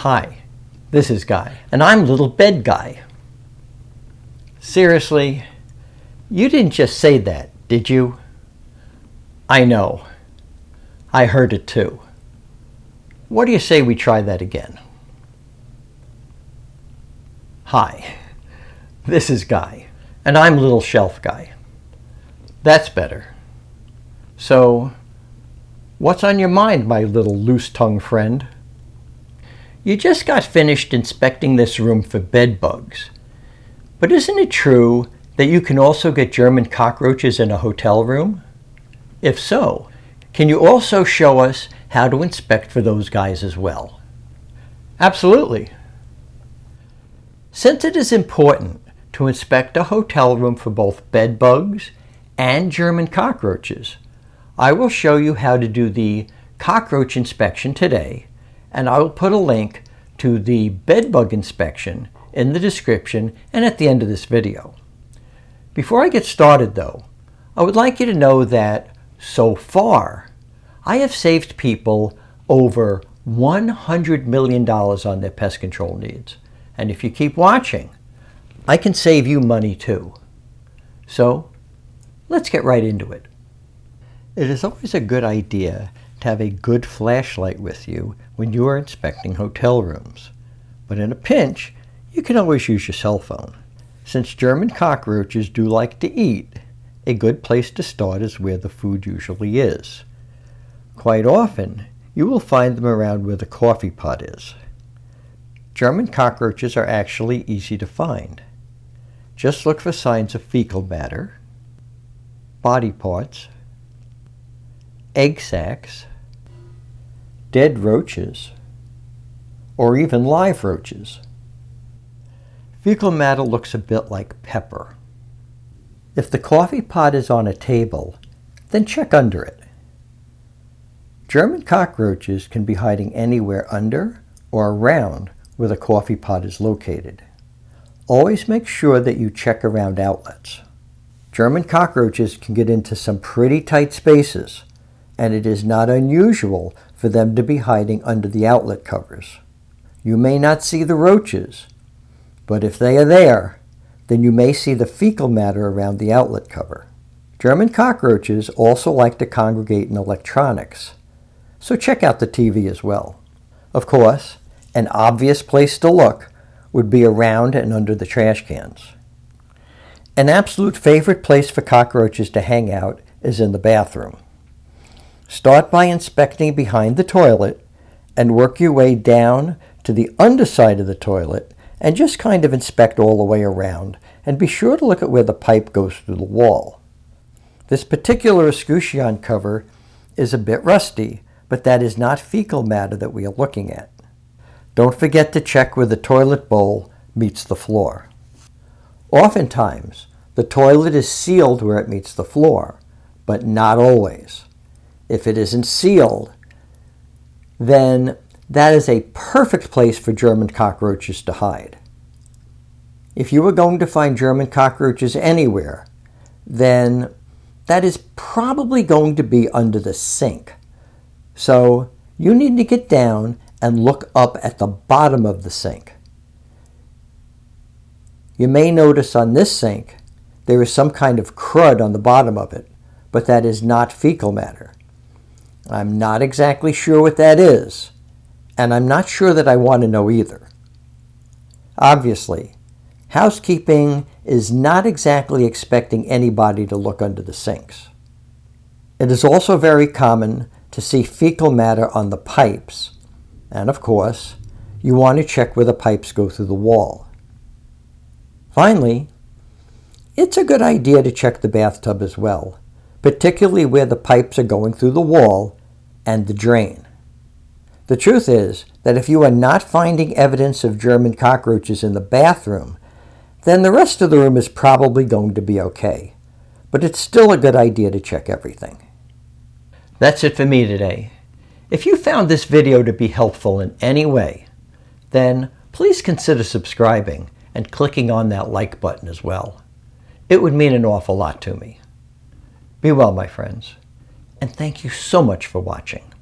Hi, this is Guy, and I'm Little Bed Guy. Seriously, you didn't just say that, did you? I know. I heard it too. What do you say we try that again? Hi, this is Guy, and I'm Little Shelf Guy. That's better. So, what's on your mind, my little loose-tongued friend? You just got finished inspecting this room for bed bugs. But isn't it true that you can also get German cockroaches in a hotel room? If so, can you also show us how to inspect for those guys as well? Absolutely. Since it is important to inspect a hotel room for both bed bugs and German cockroaches, I will show you how to do the cockroach inspection today, and I will put a link to the bed bug inspection in the description and at the end of this video. Before I get started though, I would like you to know that so far, I have saved people over $100 million on their pest control needs. And if you keep watching, I can save you money too. So, let's get right into it. It is always a good idea to have a good flashlight with you when you are inspecting hotel rooms. But in a pinch, you can always use your cell phone. Since German cockroaches do like to eat, a good place to start is where the food usually is. Quite often, you will find them around where the coffee pot is. German cockroaches are actually easy to find. Just look for signs of fecal matter, body parts, egg sacs, dead roaches, or even live roaches. Fecal matter looks a bit like pepper. If the coffee pot is on a table, then check under it. German cockroaches can be hiding anywhere under or around where the coffee pot is located. Always make sure that you check around outlets. German cockroaches can get into some pretty tight spaces, and it is not unusual for them to be hiding under the outlet covers. You may not see the roaches, but if they are there, then you may see the fecal matter around the outlet cover. German cockroaches also like to congregate in electronics, so check out the TV as well. Of course, an obvious place to look would be around and under the trash cans. An absolute favorite place for cockroaches to hang out is in the bathroom. Start by inspecting behind the toilet and work your way down to the underside of the toilet and just kind of inspect all the way around, and be sure to look at where the pipe goes through the wall. This particular escutcheon cover is a bit rusty, but that is not fecal matter that we are looking at. Don't forget to check where the toilet bowl meets the floor. Oftentimes, the toilet is sealed where it meets the floor, but not always. If it isn't sealed, then that is a perfect place for German cockroaches to hide. If you are going to find German cockroaches anywhere, then that is probably going to be under the sink. So you need to get down and look up at the bottom of the sink. You may notice on this sink there is some kind of crud on the bottom of it, but that is not fecal matter. I'm not exactly sure what that is, and I'm not sure that I want to know either. Obviously, housekeeping is not exactly expecting anybody to look under the sinks. It is also very common to see fecal matter on the pipes, and of course, you want to check where the pipes go through the wall. Finally, it's a good idea to check the bathtub as well, particularly where the pipes are going through the wall and the drain. The truth is that if you are not finding evidence of German cockroaches in the bathroom, then the rest of the room is probably going to be okay. But it's still a good idea to check everything. That's it for me today. If you found this video to be helpful in any way, then please consider subscribing and clicking on that like button as well. It would mean an awful lot to me. Be well, my friends, and thank you so much for watching.